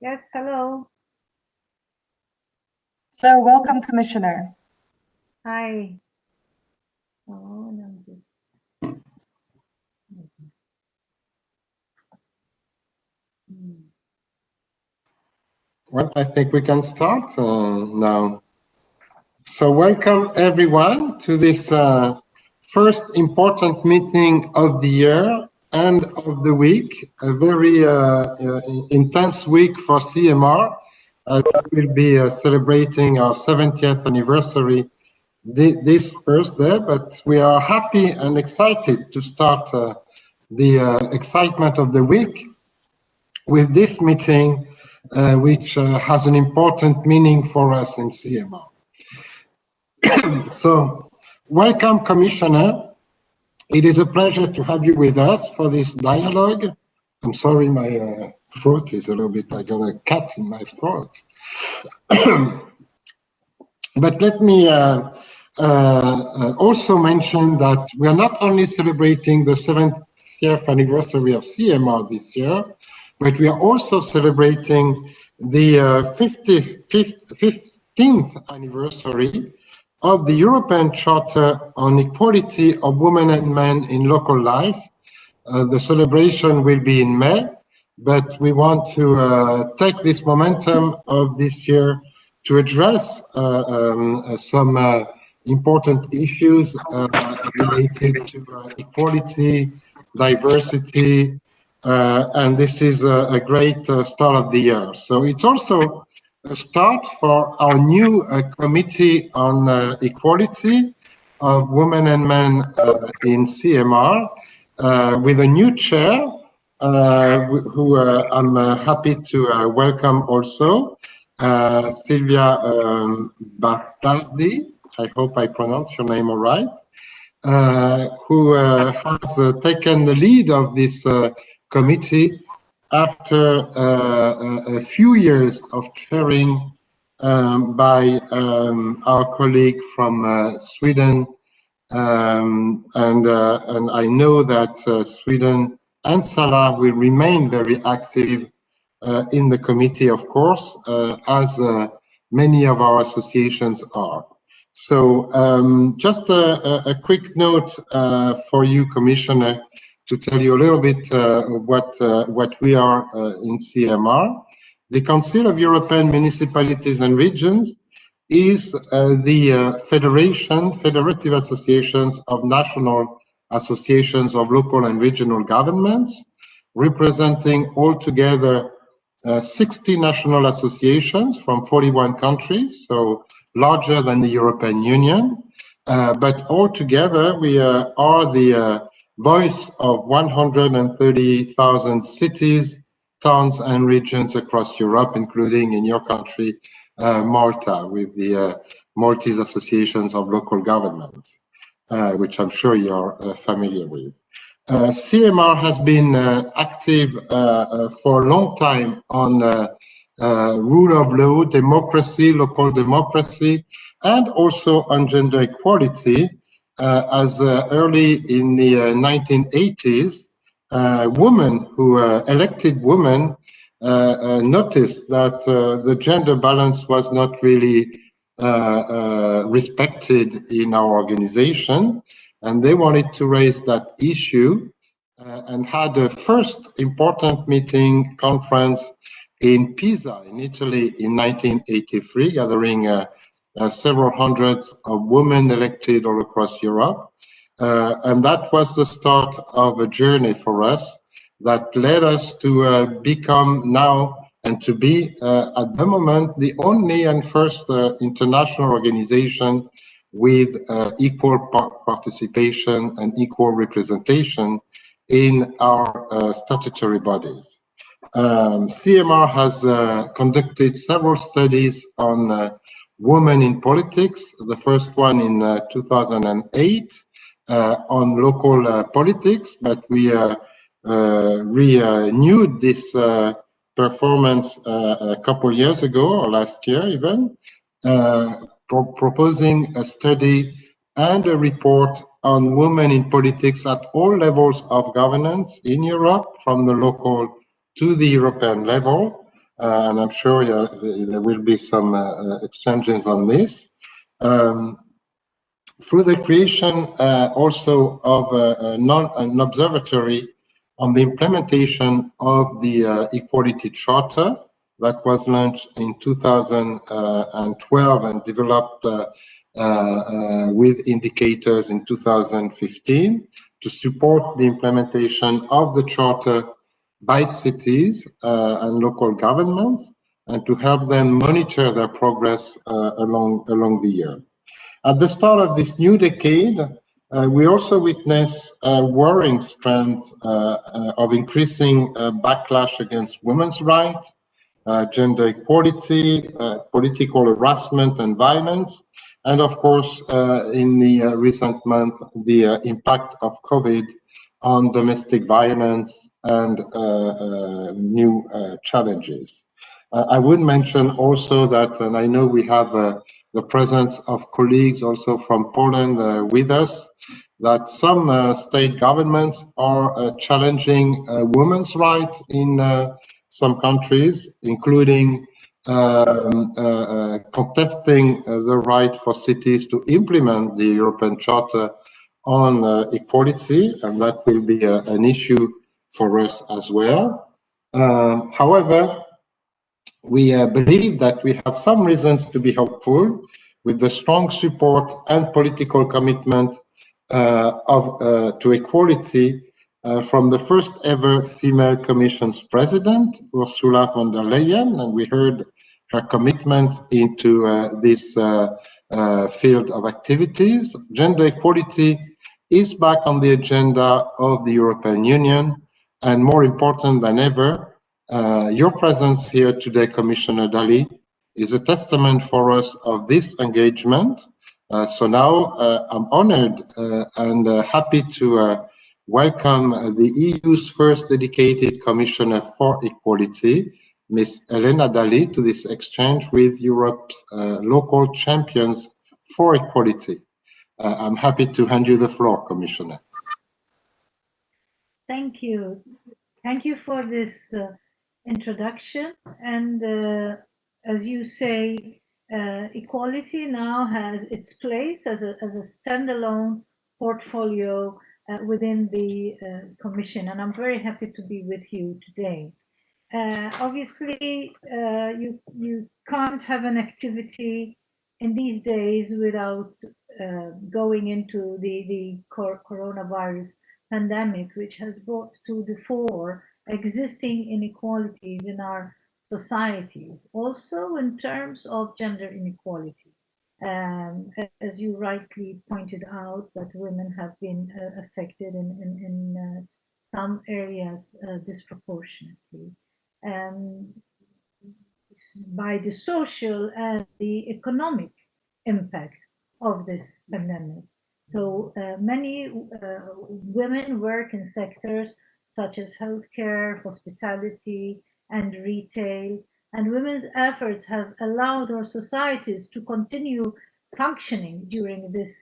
Yes, hello. So, welcome, Commissioner. Hi. Oh, no. Well, I think we can start now. So welcome everyone to this first important meeting of the year and of the week, a very intense week for CMR. We'll be celebrating our 70th anniversary this Thursday, but we are happy and excited to start the excitement of the week with this meeting, which has an important meaning for us in CMR. So, welcome, Commissioner. It is a pleasure to have you with us for this dialogue. I'm sorry, my throat is a little bit, I got a cat in my throat. But let me also mention that we are not only celebrating the 70th anniversary of CMR this year, but we are also celebrating the 15th anniversary of the European Charter on Equality of Women and Men in Local Life. The celebration will be in May, but we want to take this momentum of this year to address some important issues related to equality, diversity, and this is a great start of the year. So it's also a start for our new committee on equality of women and men in CMR with a new chair who I'm happy to welcome also, Silvia Battardi, I hope I pronounced your name all right, who has taken the lead of this committee after a few years of chairing by our colleague from Sweden, and I know that Sweden and Sarah will remain very active in the committee, of course, as many of our associations are. So just a quick note for you, Commissioner, to tell you a little bit what we are in CMR. The Council of European Municipalities and Regions is the federative associations of national associations of local and regional governments, representing altogether 60 national associations from 41 countries, so larger than the European Union. But altogether, we are the voice of 130,000 cities, towns, and regions across Europe, including in your country, Malta, with the Maltese Associations of Local Governments, which I'm sure you're familiar with. CMR has been active for a long time on rule of law, democracy, local democracy, and also on gender equality. As early in the 1980s, elected women noticed that the gender balance was not really respected in our organization, and they wanted to raise that issue and had a first important conference in Pisa in Italy in 1983, gathering several hundreds of women elected all across Europe. And that was the start of a journey for us that led us to become now and to be at the moment the only and first international organization with equal participation and equal representation in our statutory bodies. CMR has conducted several studies on women in politics, the first one in 2008 on local politics, but we renewed this performance a couple years ago, or last year even, proposing a study and a report on women in politics at all levels of governance in Europe, from the local to the European level, and I'm sure there will be some exchanges on this. Through the creation also of an observatory on the implementation of the Equality Charter that was launched in 2012 and developed with indicators in 2015 to support the implementation of the Charter by cities and local governments, and to help them monitor their progress along the year. At the start of this new decade, we also witness worrying trends of increasing backlash against women's rights, gender equality, political harassment and violence, and of course, in the recent month, the impact of COVID on domestic violence and new challenges. I would mention also that, and I know we have the presence of colleagues also from Poland with us, that some state governments are challenging women's rights in some countries, including contesting the right for cities to implement the European Charter on equality, and that will be an issue for us as well. However, we believe that we have some reasons to be hopeful with the strong support and political commitment to equality from the first ever female Commission's president, Ursula von der Leyen, and we heard her commitment into this field of activities. Gender equality is back on the agenda of the European Union, and more important than ever, your presence here today, Commissioner Dalli, is a testament for us of this engagement. So now I'm honored and happy to welcome the EU's first dedicated Commissioner for Equality, Ms. Helena Dalli, to this exchange with Europe's local champions for equality. I'm happy to hand you the floor, Commissioner. Thank you. Thank you for this introduction. And as you say, equality now has its place as a standalone portfolio within the Commission, and I'm very happy to be with you today. Obviously, you can't have an activity in these days without going into the coronavirus pandemic, which has brought to the fore existing inequalities in our societies, also in terms of gender inequality. As you rightly pointed out, that women have been affected in some areas disproportionately by the social and the economic impact of this pandemic. So many women work in sectors such as healthcare, hospitality, and retail, and women's efforts have allowed our societies to continue functioning during this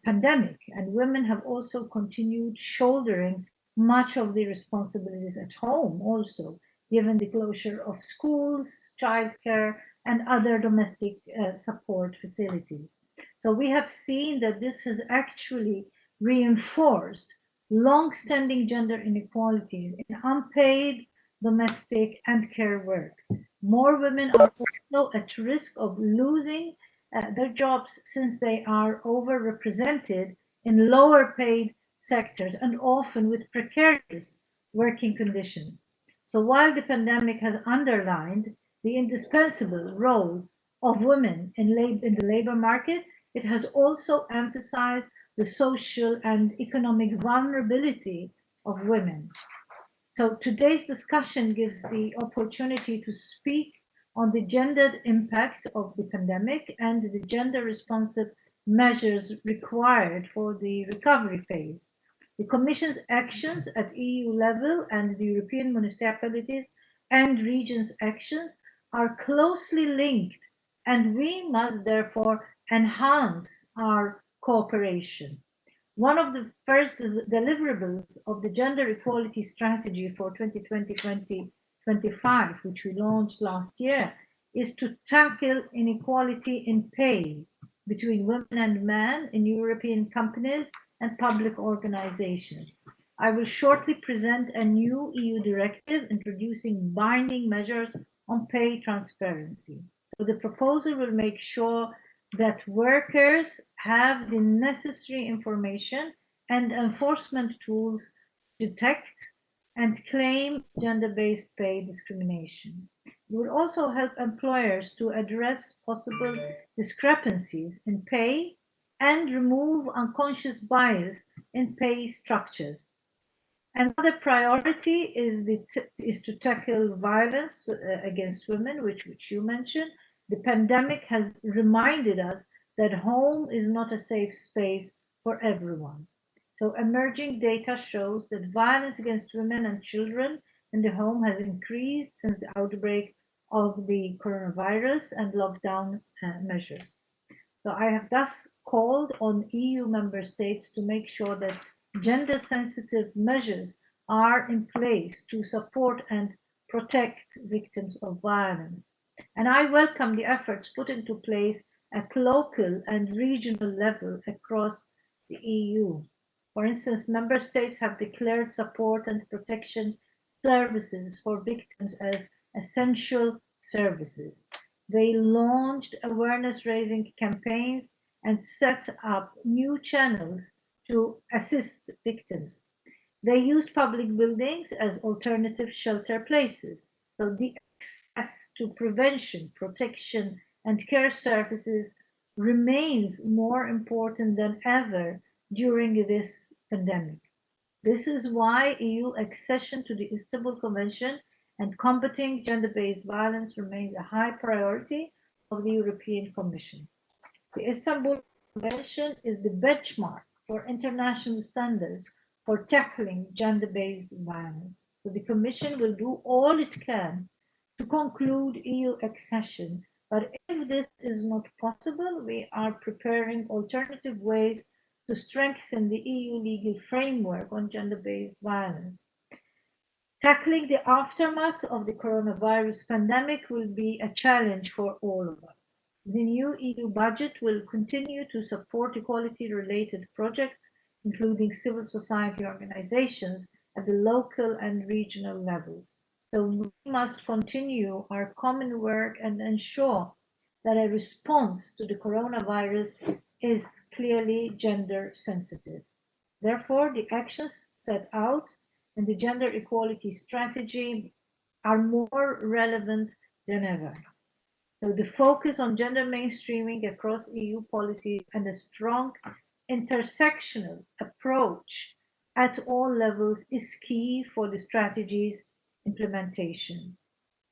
pandemic, and women have also continued shouldering much of the responsibilities at home also, given the closure of schools, childcare, and other domestic support facilities. So we have seen that this has actually reinforced long-standing gender inequalities in unpaid domestic and care work. More women are also at risk of losing their jobs since they are overrepresented in lower paid sectors and often with precarious working conditions. So while the pandemic has underlined the indispensable role of women in the labor market, it has also emphasized the social and economic vulnerability of women. So today's discussion gives the opportunity to speak on the gendered impact of the pandemic and the gender responsive measures required for the recovery phase. The Commission's actions at EU level and the European municipalities and regions' actions are closely linked, and we must therefore enhance our cooperation. One of the first deliverables of the gender equality strategy for 2020-2022 25, which we launched last year, is to tackle inequality in pay between women and men in European companies and public organizations. I will shortly present a new EU directive introducing binding measures on pay transparency. So the proposal will make sure that workers have the necessary information and enforcement tools to detect and claim gender-based pay discrimination. It will also help employers to address possible discrepancies in pay and remove unconscious bias in pay structures. Another priority is to tackle violence against women, which you mentioned. The pandemic has reminded us that home is not a safe space for everyone. So emerging data shows that violence against women and children in the home has increased since the outbreak of the coronavirus and lockdown measures. So I have thus called on EU member states to make sure that gender-sensitive measures are in place to support and protect victims of violence. And I welcome the efforts put into place at local and regional level across the EU. For instance, member states have declared support and protection services for victims as essential services. They launched awareness-raising campaigns and set up new channels to assist victims. They used public buildings as alternative shelter places. So the access to prevention, protection, and care services remains more important than ever during this pandemic. This is why EU accession to the Istanbul Convention and combating gender-based violence remains a high priority of the European Commission. The Istanbul Convention is the benchmark for international standards for tackling gender-based violence. So the Commission will do all it can to conclude EU accession, but if this is not possible, we are preparing alternative ways to strengthen the EU legal framework on gender-based violence. Tackling the aftermath of the coronavirus pandemic will be a challenge for all of us. The new EU budget will continue to support equality-related projects, including civil society organizations at the local and regional levels. So we must continue our common work and ensure that a response to the coronavirus is clearly gender sensitive. Therefore, the actions set out in the gender equality strategy are more relevant than ever. So the focus on gender mainstreaming across EU policies and a strong intersectional approach at all levels is key for the strategy's implementation.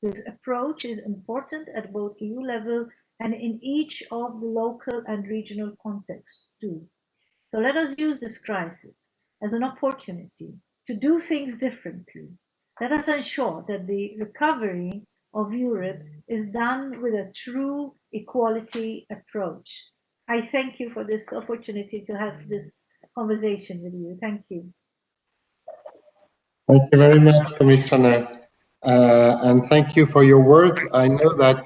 This approach is important at both EU level and in each of the local and regional contexts too. So let us use this crisis as an opportunity to do things differently. Let us ensure that the recovery of Europe is done with a true equality approach. I thank you for this opportunity to have this conversation with you. Thank you. Thank you very much, Commissioner. And thank you for your words. I know that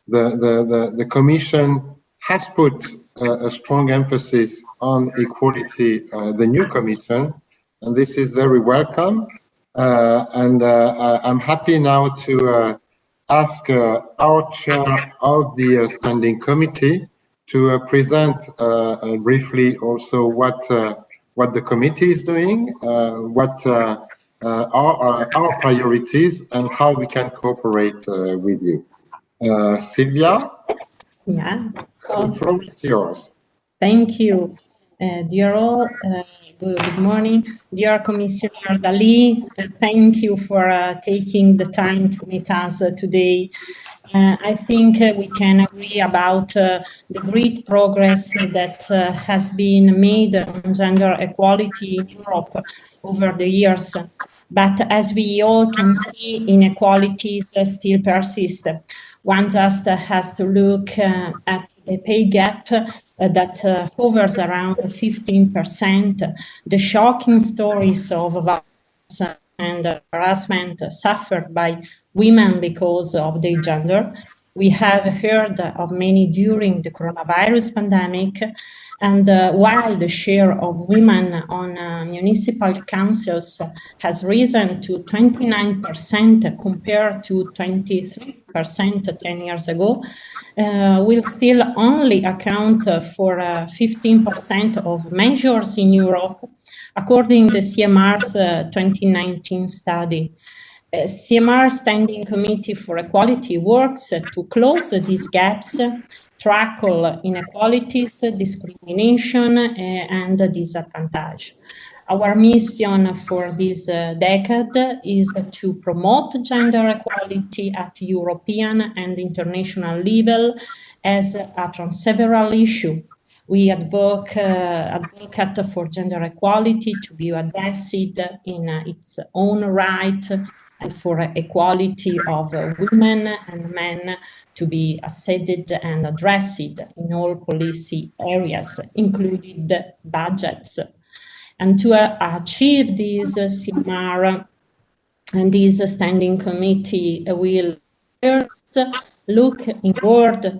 the Commission has put a strong emphasis on equality, the new Commission, and this is very welcome. I'm happy now to ask our chair of the Standing Committee to present briefly also what the committee is doing, what are our priorities, and how we can cooperate with you. Sylvia? Yeah. The floor is yours. Thank you. Dear all, good morning. Dear Commissioner Dalli, thank you for taking the time to meet us today. I think we can agree about the great progress that has been made on gender equality in Europe over the years. But as we all can see, inequalities still persist. One just has to look at the pay gap that hovers around 15%, the shocking stories of violence and harassment suffered by women because of their gender. We have heard of many during the coronavirus pandemic, and while the share of women on municipal councils has risen to 29% compared to 23% 10 years ago, will still only account for 15% of measures in Europe, according to CEMR's 2019 study. CEMR Standing Committee for Equality works to close these gaps, tackle inequalities, discrimination, and disadvantage. Our mission for this decade is to promote gender equality at European and international level as a transversal issue. We advocate for gender equality to be addressed in its own right, and for equality of women and men to be assessed and addressed in all policy areas, including budgets. And to achieve this, CEMR and this standing committee will first look inward,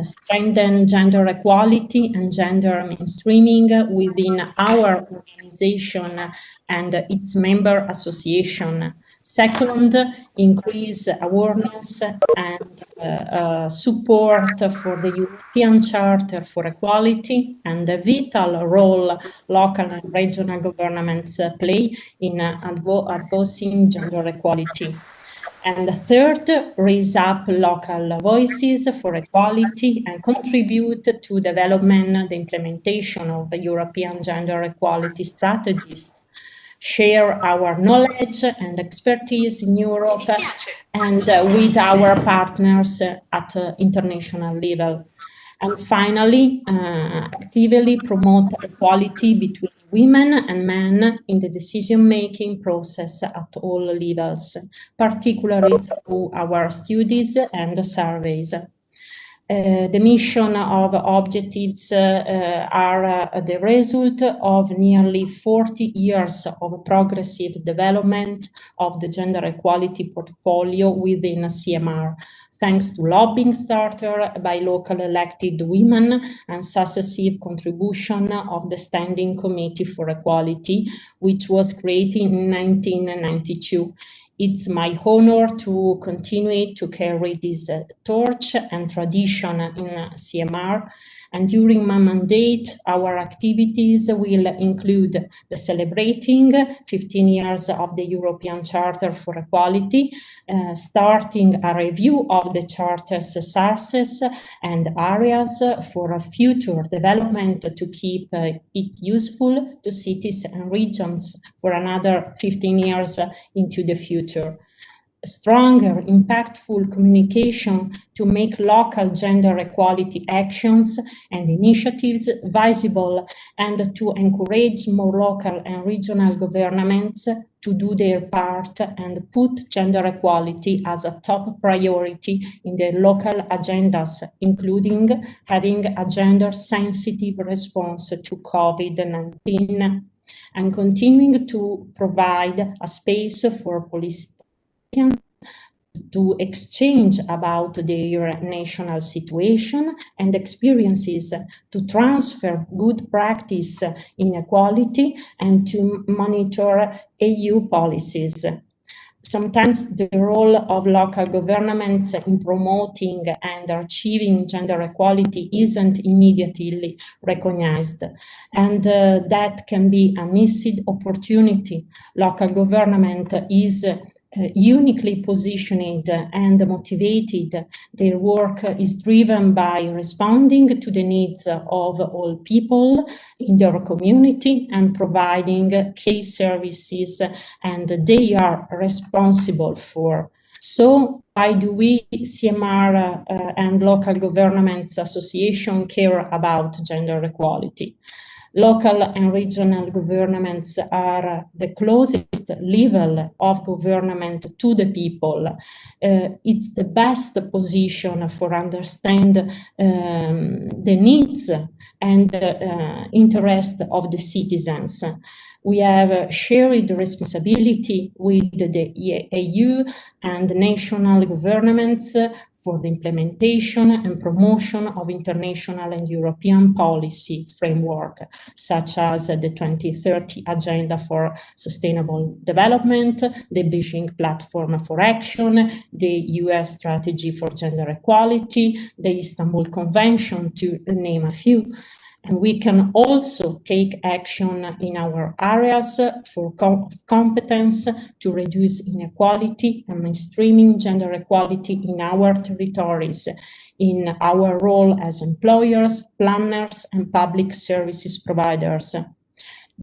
strengthen gender equality and gender mainstreaming within our organization and its member association. Second, increase awareness and support for the European Charter for Equality and the vital role local and regional governments play in advancing gender equality. And third, raise up local voices for equality and contribute to development, the implementation of the European gender equality strategies. Share our knowledge and expertise in Europe and with our partners at international level. And finally, actively promote equality between women and men in the decision-making process at all levels, particularly through our studies and surveys. The mission of objectives are the result of nearly 40 years of progressive development of the gender equality portfolio within CEMR, thanks to lobbying started by local elected women and successive contribution of the Standing Committee for Equality, which was created in 1992. It's my honor to continue to carry this torch and tradition in CEMR. And during my mandate, our activities will include the celebrating 15 years of the European Charter for Equality, starting a review of the Charter's sources and areas for future development to keep it useful to cities and regions for another 15 years into the future. Stronger, impactful communication to make local gender equality actions and initiatives visible, and to encourage more local and regional governments to do their part and put gender equality as a top priority in their local agendas, including having a gender-sensitive response to COVID-19, and continuing to provide a space for politicians to exchange about their national situation and experiences, to transfer good practice in equality, and to monitor EU policies. Sometimes the role of local governments in promoting and achieving gender equality isn't immediately recognized, and that can be a missed opportunity. Local government is uniquely positioned and motivated. Their work is driven by responding to the needs of all people in their community and providing key services, and they are responsible for. So why do we, CEMR and Local Governments Association, care about gender equality? Local and regional governments are the closest level of government to the people. It's the best position for understand the needs and interest of the citizens. We have a shared responsibility with the EU and national governments for the implementation and promotion of international and European policy framework, such as the 2030 Agenda for Sustainable Development, the Beijing Platform for Action, the US Strategy for Gender Equality, the Istanbul Convention, to name a few. And we can also take action in our areas for competence to reduce inequality and mainstreaming gender equality in our territories, in our role as employers, planners, and public services providers.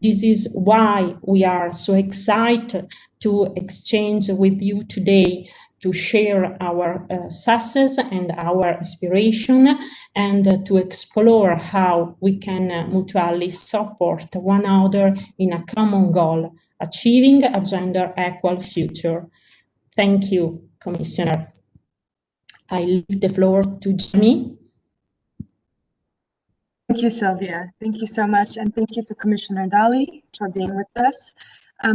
This is why we are so excited to exchange with you today, to share our success and our inspiration, and to explore how we can mutually support one another in a common goal, achieving a gender equal future. Thank you, Commissioner. I leave the floor to Jamie. Thank you, Sylvia. Thank you so much. And thank you to Commissioner Dalli for being with us.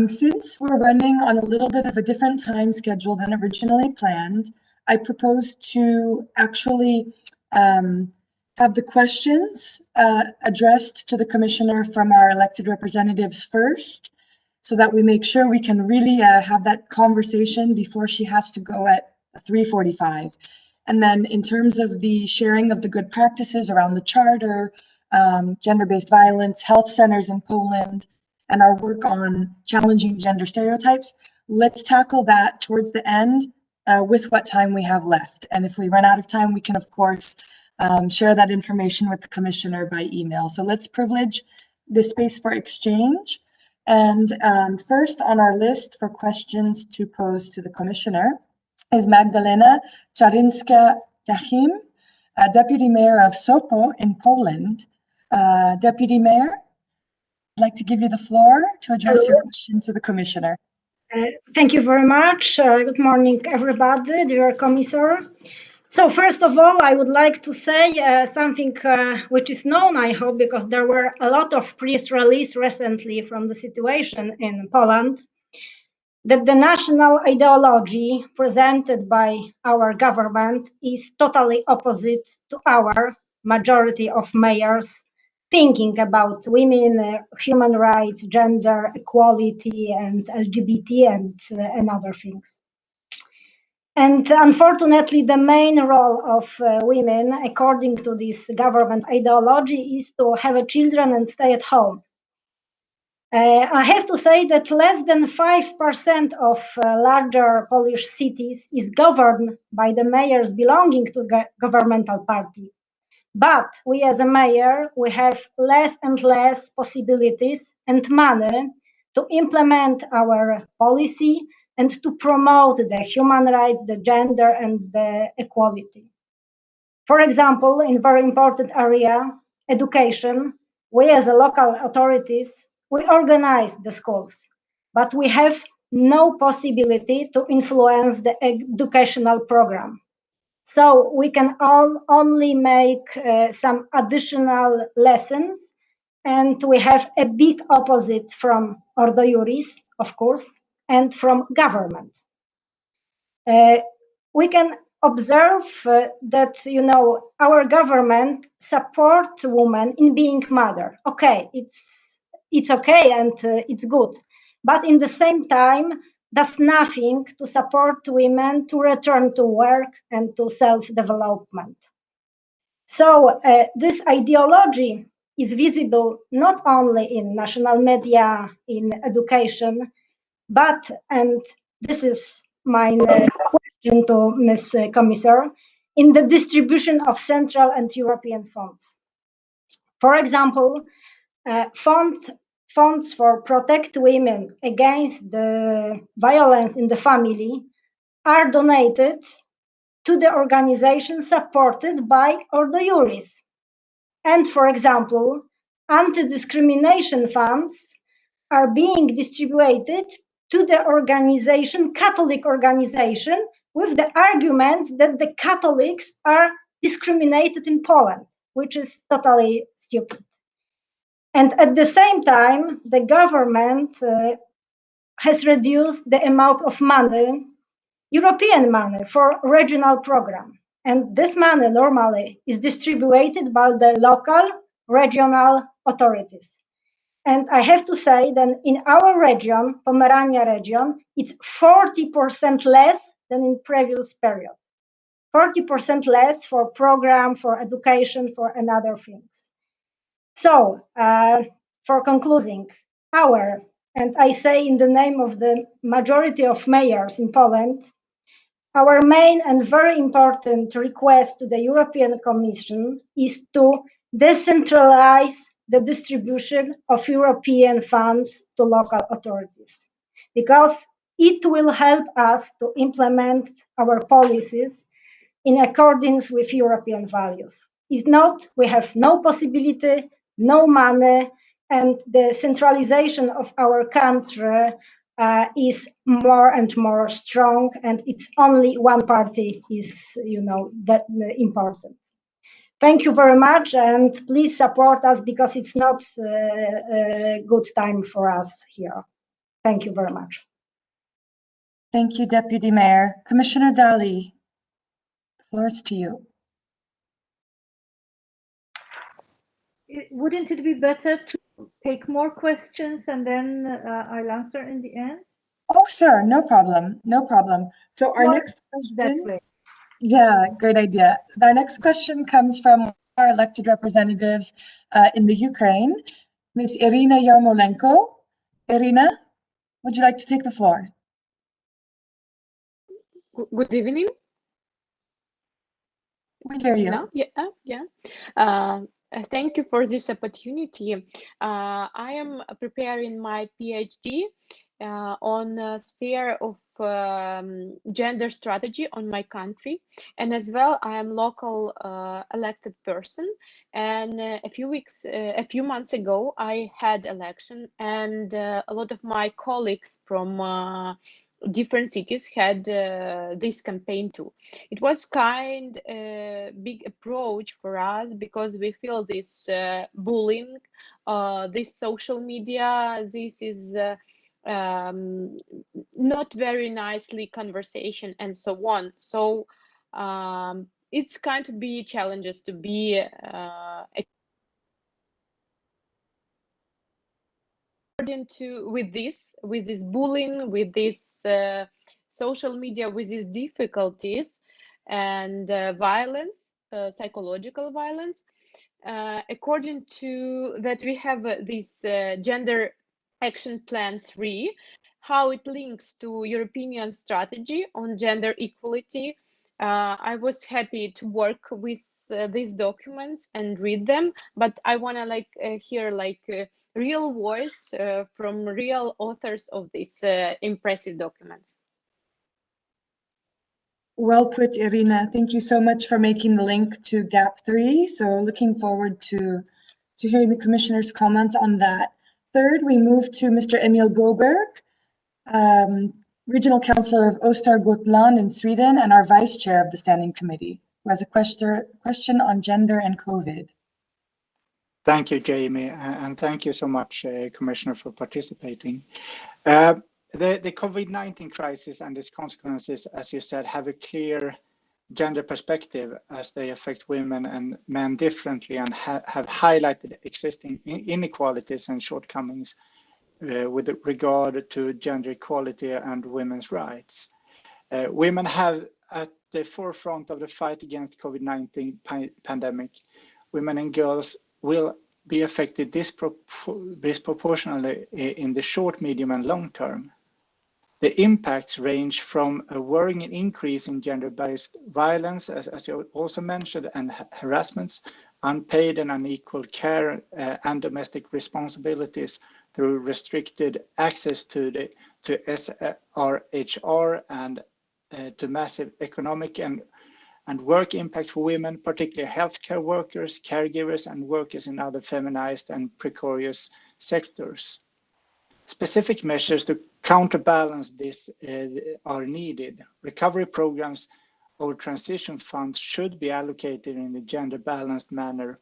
Since we're running on a little bit of a different time schedule than originally planned, I propose to actually have the questions addressed to the Commissioner from our elected representatives first, so that we make sure we can really have that conversation before she has to go at 3:45. And then in terms of the sharing of the good practices around the charter, gender-based violence, health centers in Poland, and our work on challenging gender stereotypes, let's tackle that towards the end with what time we have left. And if we run out of time, we can, of course, share that information with the Commissioner by email. So let's privilege this space for exchange. And first on our list for questions to pose to the Commissioner is Magdalena Czarynska-Tachim, Deputy Mayor of Sopot in Poland. Deputy Mayor, I'd like to give you the floor to address your question to the Commissioner. Thank you very much. Good morning, everybody, dear Commissioner. So first of all, I would like to say something which is known, I hope, because there were a lot of press releases recently from the situation in Poland, that the national ideology presented by our government is totally opposite to our majority of mayors thinking about women, human rights, gender equality, and LGBT and other things. And unfortunately, the main role of women, according to this government ideology, is to have children and stay at home. I have to say that less than 5% of larger Polish cities is governed by the mayors belonging to the governmental party. But we as a mayor, we have less and less possibilities and money to implement our policy and to promote the human rights, the gender and the equality. For example, in very important area, education, we as a local authorities, we organize the schools, but we have no possibility to influence the educational program. So we can only make some additional lessons, and we have a big opposite from Ordo Iuris, of course, and from government. We can observe that, you know, our government support women in being mother. Okay, it's okay and it's good, but in the same time, does nothing to support women to return to work and to self-development. So this ideology is visible not only in national media, in education, but, and this is my question to Ms. Commissioner, in the distribution of Central and European funds. For example, funds for protect women against the violence in the family are donated to the organizations supported by Ordo Iuris. And for example, anti-discrimination funds are being distributed to the organization, Catholic organization, with the arguments that the Catholics are discriminated in Poland, which is totally stupid. And at the same time, the government has reduced the amount of money, European money, for regional program. And this money normally is distributed by the local regional authorities. And I have to say that in our region, Pomerania region, it's 40% less than in previous period. 40% less for program, for education, for another things. So, for concluding, and I say in the name of the majority of mayors in Poland, our main and very important request to the European Commission is to decentralize the distribution of European funds to local authorities, because it will help us to implement our policies in accordance with European values. If not, we have no possibility, no money, and the centralization of our country is more and more strong, and it's only one party is, that important. Thank you very much, and please support us because it's not a good time for us here. Thank you very much. Thank you, Deputy Mayor. Commissioner Dalli, the floor is to you. Wouldn't it be better to take more questions and then I'll answer in the end? Oh, sure, no problem, no problem. So our next question, yeah, great idea. Our next question comes from our elected representatives in the Ukraine, Ms. Irina Yarmolenko. Irina, would you like to take the floor? Good evening. We hear you. No? Yeah. Thank you for this opportunity. I am preparing my PhD on the sphere of gender strategy on my country, and as well I am local elected person. And a few months ago, I had election, and a lot of my colleagues from different cities had this campaign too. It was kind big approach for us because we feel this bullying, this social media, this is not very nicely conversation and so on. So it's kind of be challenges to be with this bullying, with this social media, with these difficulties and violence, psychological violence. According to that, we have this Gender Action Plan 3, how it links to European strategy on gender equality. I was happy to work with these documents and read them, but I want to hear real voice from real authors of these impressive documents. Well put, Irina. Thank you so much for making the link to GAP 3. So looking forward to hearing the Commissioner's comment on that. Third, we move to Mr. Emil Goberg, Regional Councillor of Östergötland in Sweden and our Vice Chair of the Standing Committee, who has a question on gender and COVID. Thank you, Jamie, and thank you so much, Commissioner, for participating. The COVID-19 crisis and its consequences, as you said, have a clear gender perspective as they affect women and men differently and have highlighted existing inequalities and shortcomings with regard to gender equality and women's rights. Women have at the forefront of the fight against COVID-19 pandemic. Women and girls will be affected disproportionately in the short, medium, and long term. The impacts range from a worrying increase in gender-based violence, as you also mentioned, and harassments, unpaid and unequal care, and domestic responsibilities through restricted access to SRHR and to massive economic and work impact for women, particularly healthcare workers, caregivers, and workers in other feminized and precarious sectors. Specific measures to counterbalance this are needed. Recovery programs or transition funds should be allocated in a gender balanced manner.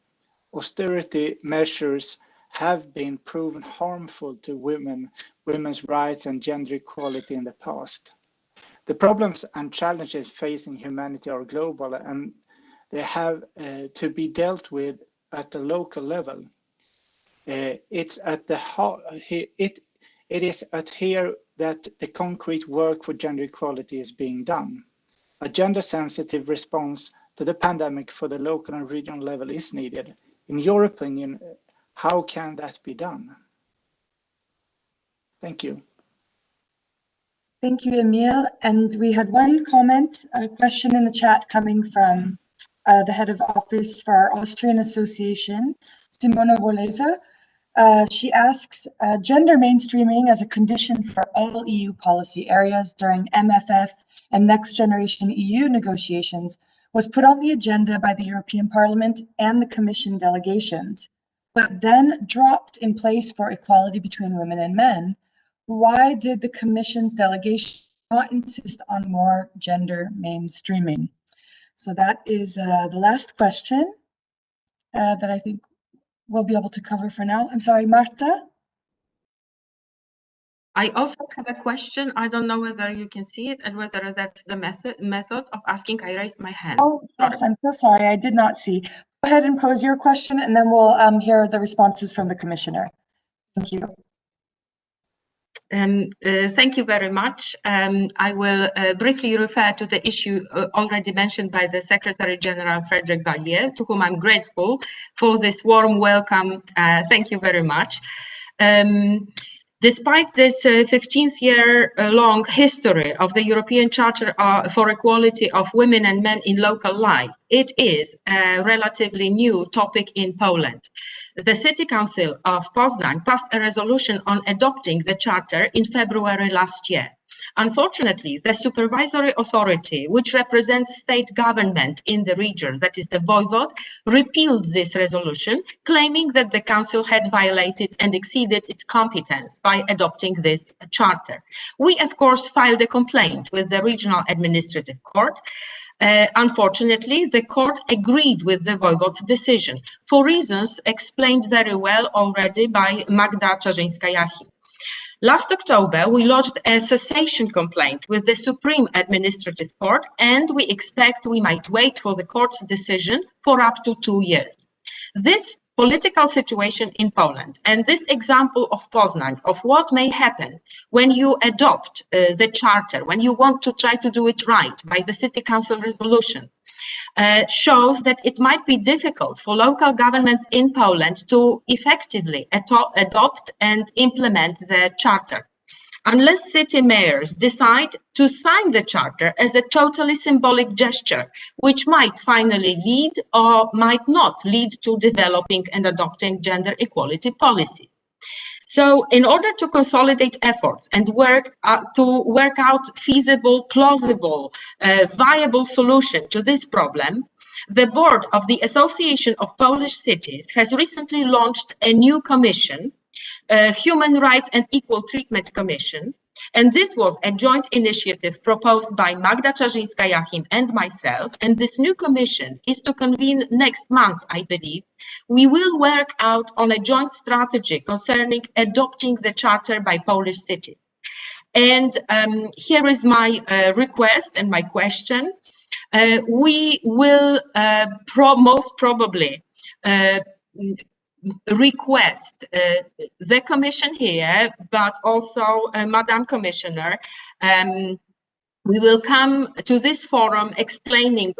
Austerity measures have been proven harmful to women's rights and gender equality in the past. The problems and challenges facing humanity are global, and they have to be dealt with at the local level. It's at the heart. It is at here that the concrete work for gender equality is being done. A gender-sensitive response to the pandemic for the local and regional level is needed. In your opinion, how can that be done? Thank you. Thank you, Emil. And we had one comment, a question in the chat coming from the head of office for our Austrian Association, Simona Volesa. She asks, gender mainstreaming as a condition for all EU policy areas during MFF and Next Generation EU negotiations was put on the agenda by the European Parliament and the Commission delegations, but then dropped in place for equality between women and men. Why did the Commission's delegation not insist on more gender mainstreaming? So that is the last question that I think we'll be able to cover for now. I'm sorry, Marta? I also have a question. I don't know whether you can see it and whether that's the method of asking. I raised my hand. Oh, yes, I'm so sorry. I did not see. Go ahead and pose your question, and then we'll hear the responses from the Commissioner. Thank you. Thank you very much. I will briefly refer to the issue already mentioned by the Secretary General Frederick Vallier, to whom I'm grateful for this warm welcome. Thank you very much. Despite this 15-year-long history of the European Charter for Equality of Women and Men in Local Life, it is a relatively new topic in Poland. The City Council of Poznań passed a resolution on adopting the Charter in February last year. Unfortunately, the supervisory authority, which represents state government in the region, that is the voivode, repealed this resolution, claiming that the council had violated and exceeded its competence by adopting this charter. We, of course, filed a complaint with the regional administrative court. Unfortunately, the court agreed with the voivode's decision for reasons explained very well already by Magda Czarzyńska-Jachim. Last October, we lodged a cessation complaint with the Supreme Administrative Court, and we expect we might wait for the court's decision for up to 2 years. This political situation in Poland and this example of Poznań, of what may happen when you adopt the charter, when you want to try to do it right by the City Council resolution, shows that it might be difficult for local governments in Poland to effectively adopt and implement the charter. Unless city mayors decide to sign the charter as a totally symbolic gesture, which might finally lead or might not lead to developing and adopting gender equality policies. So in order to consolidate efforts and work out feasible, plausible, viable solution to this problem, the board of the Association of Polish Cities has recently launched a new commission, Human Rights and Equal Treatment Commission, and this was a joint initiative proposed by Magda Czarzyńska-Jachim and myself, and this new commission is to convene next month, I believe. We will work out on a joint strategy concerning adopting the charter by Polish cities. And here is my request and my question. We will most probably request the Commission here, but also Madam Commissioner, we will come to this forum explaining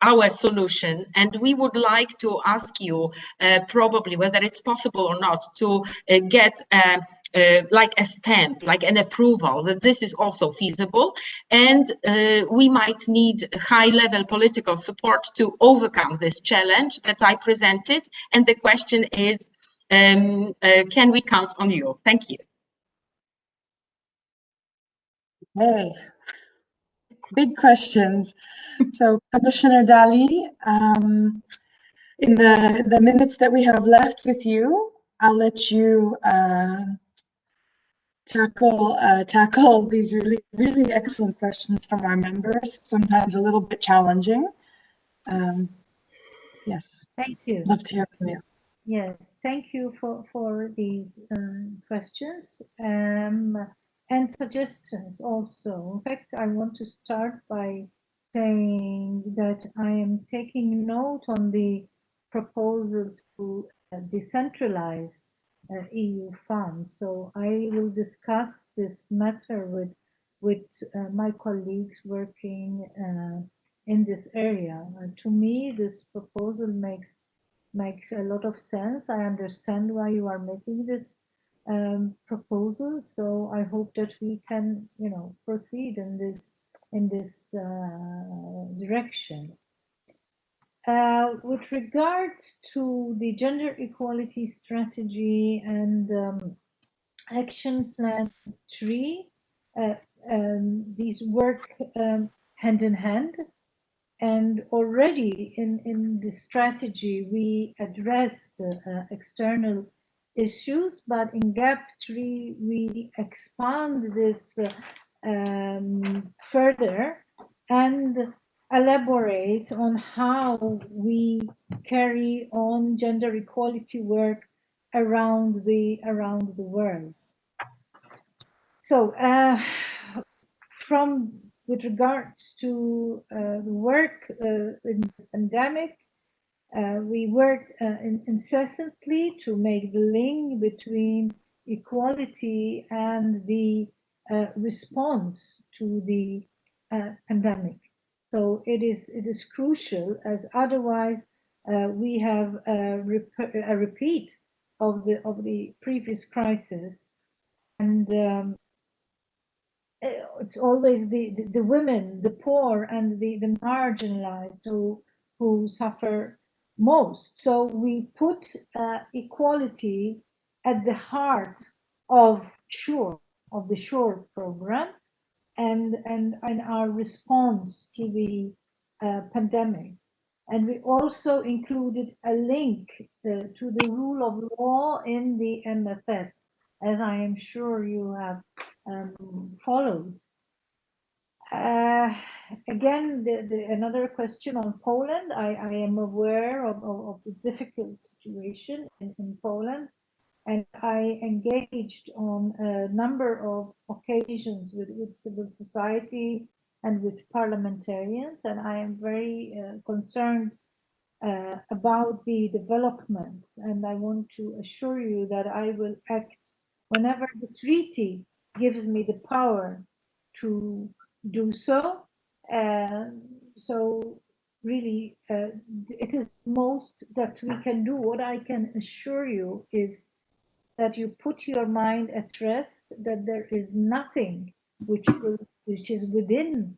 our solution, and we would like to ask you probably whether it's possible or not to get like a stamp, like an approval that this is also feasible, and we might need high-level political support to overcome this challenge that I presented. And the question is, can we count on you? Thank you. Hey, big questions. So Commissioner Dalli, in the minutes that we have left with you, I'll let you tackle these really excellent questions from our members, sometimes a little bit challenging. Yes. Thank you. Love to hear from you. Yes, thank you for these questions and suggestions also. In fact, I want to start by saying that I am taking note on the proposal to decentralize EU funds. So I will discuss this matter with my colleagues working in this area. To me, this proposal makes a lot of sense. I understand why you are making this proposal. So I hope that we can, proceed in this direction. With regards to the gender equality strategy and action plan 3, these work hand in hand. And already in the strategy, we addressed external issues, but in GAP 3, we expand this further and elaborate on how we carry on gender equality work around the world. So with regards to the work in the pandemic, we worked incessantly to make the link between equality and the response to the pandemic. So it is crucial, as otherwise we have a repeat of the previous crisis, and it's always the women, the poor, and the marginalized who suffer most. So we put equality at the heart of the SURE program and our response to the pandemic. And we also included a link to the rule of law in the MFF, as I am sure you have followed. Again, another question on Poland. I am aware of the difficult situation in Poland, and I engaged on a number of occasions with civil society and with parliamentarians, and I am very concerned about the developments, and I want to assure you that I will act whenever the treaty gives me the power to do so. So really, it is most that we can do. What I can assure you is that you put your mind at rest, that there is nothing which is within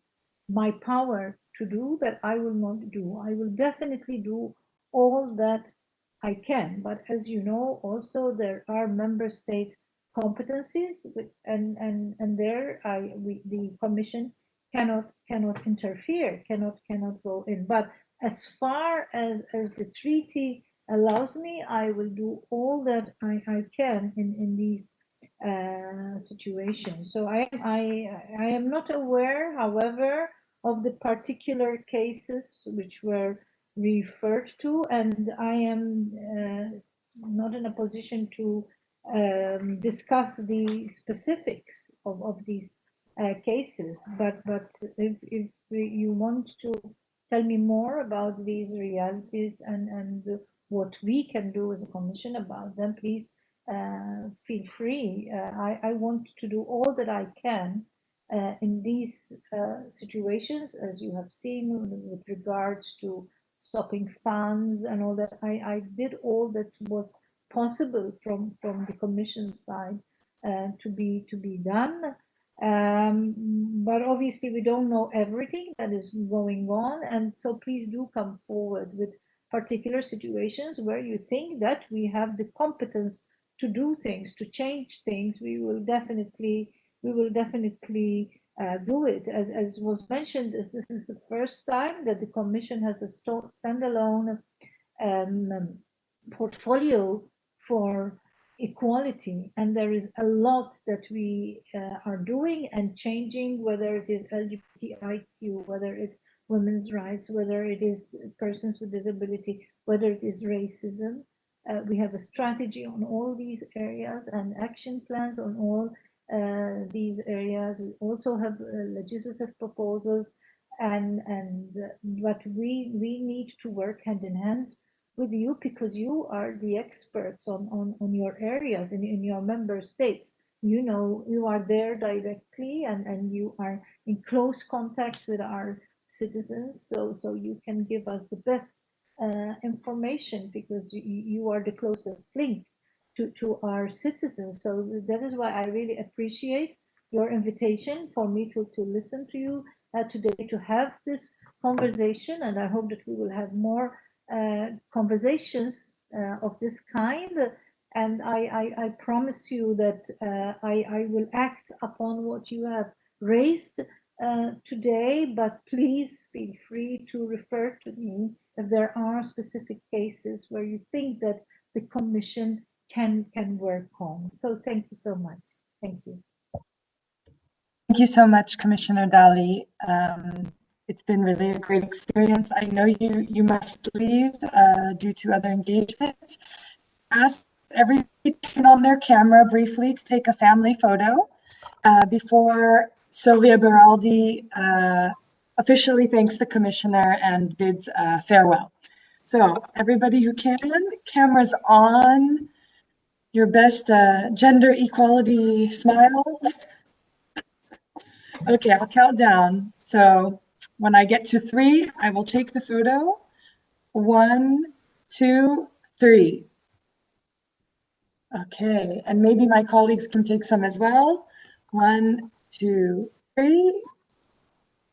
my power to do that I will not do. I will definitely do all that I can, but as you know, also there are member state competencies, and there the Commission cannot interfere, cannot go in. But as far as the treaty allows me, I will do all that I can in these situations. So I am not aware, however, of the particular cases which were referred to, and I am not in a position to discuss the specifics of these cases. But if you want to tell me more about these realities and what we can do as a Commission about them, please feel free. I want to do all that I can in these situations, as you have seen with regards to stopping funds and all that. I did all that was possible from the Commission side to be done. But obviously we don't know everything that is going on, and so please do come forward with particular situations where you think that we have the competence to do things, to change things. We will definitely do it. As was mentioned, this is the first time that the Commission has a standalone portfolio for equality, and there is a lot that we are doing and changing, whether it is LGBTIQ, whether it's women's rights, whether it is persons with disability, whether it is racism. We have a strategy on all these areas and action plans on all these areas. We also have legislative proposals, but we need to work hand in hand with you, because you are the experts on your areas in your member states. You know, you are there directly, and you are in close contact with our citizens, so you can give us the best information, because you are the closest link to our citizens. So that is why I really appreciate your invitation for me to listen to you today, to have this conversation, and I hope that we will have more conversations of this kind. And I promise you that I will act upon what you have raised today, but please feel free to refer to me if there are specific cases where you think that the Commission can work on. So thank you so much. Thank you. Thank you so much, Commissioner Dalli. It's been really a great experience. I know you must leave due to other engagements. Ask everybody to turn on their camera briefly to take a family photo before Silvia Beraldi officially thanks the Commissioner and bids farewell. So everybody who can, cameras on, your best gender equality smile. Okay, I'll count down. So when I get to 3, I will take the photo. 1, 2, 3. Okay, and maybe my colleagues can take some as well. 1, 2, 3.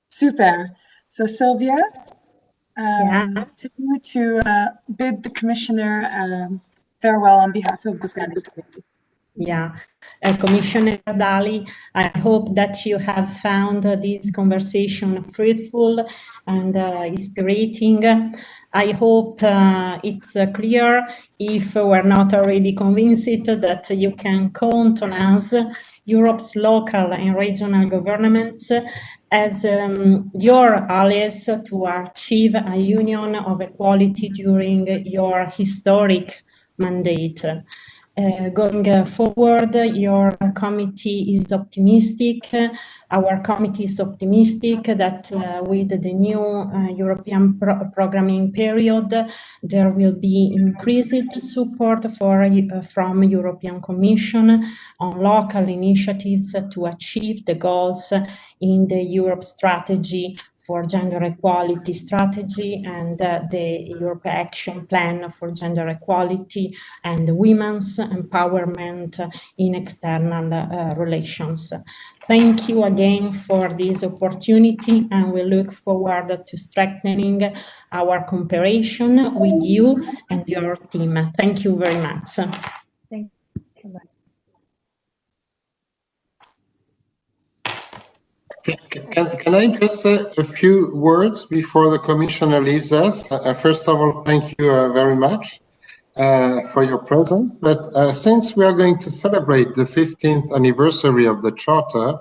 Super. So Silvia, to you to bid the Commissioner farewell on behalf of the Standing Committee. Yeah, Commissioner Dalli, I hope that you have found this conversation fruitful and inspiring. I hope it's clear, if we're not already convinced, that you can count on us, Europe's local and regional governments, as your allies to achieve a union of equality during your historic mandate. Going forward, your committee is optimistic. Our committee is optimistic that with the new European programming period, there will be increased support from European Commission on local initiatives to achieve the goals in the Europe strategy for gender equality strategy and the Europe Action Plan for gender equality and women's empowerment in external relations. Thank you again for this opportunity, and we look forward to strengthening our cooperation with you and your team. Thank you very much. Thank you. Can I just say a few words before the Commissioner leaves us? First of all, thank you very much for your presence. But since we are going to celebrate the 15th anniversary of the Charter,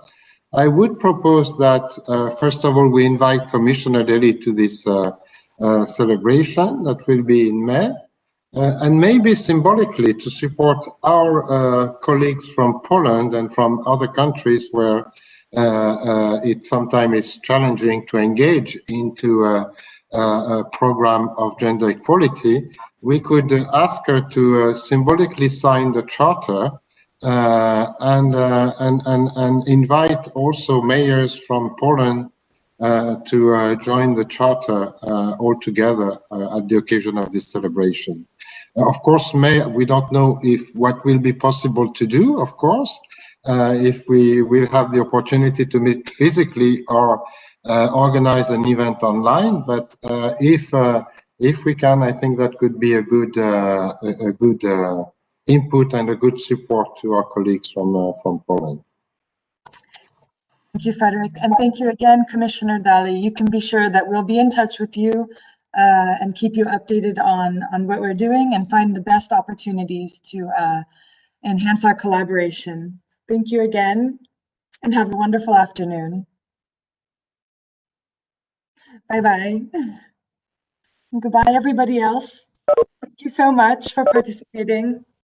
I would propose that, first of all, we invite Commissioner Dalli to this celebration that will be in May, and maybe symbolically to support our colleagues from Poland and from other countries where it sometimes is challenging to engage into a program of gender equality. We could ask her to symbolically sign the Charter and invite also mayors from Poland to join the Charter all together at the occasion of this celebration. Of course, we don't know if what will be possible to do, of course, if we will have the opportunity to meet physically or organize an event online. But if we can, I think that could be a good input and a good support to our colleagues from Poland. Thank you, Frederick, and thank you again, Commissioner Dalli. You can be sure that we'll be in touch with you and keep you updated on what we're doing and find the best opportunities to enhance our collaboration. Thank you again, and have a wonderful afternoon. Bye-bye. Goodbye, everybody else. you so much for participating.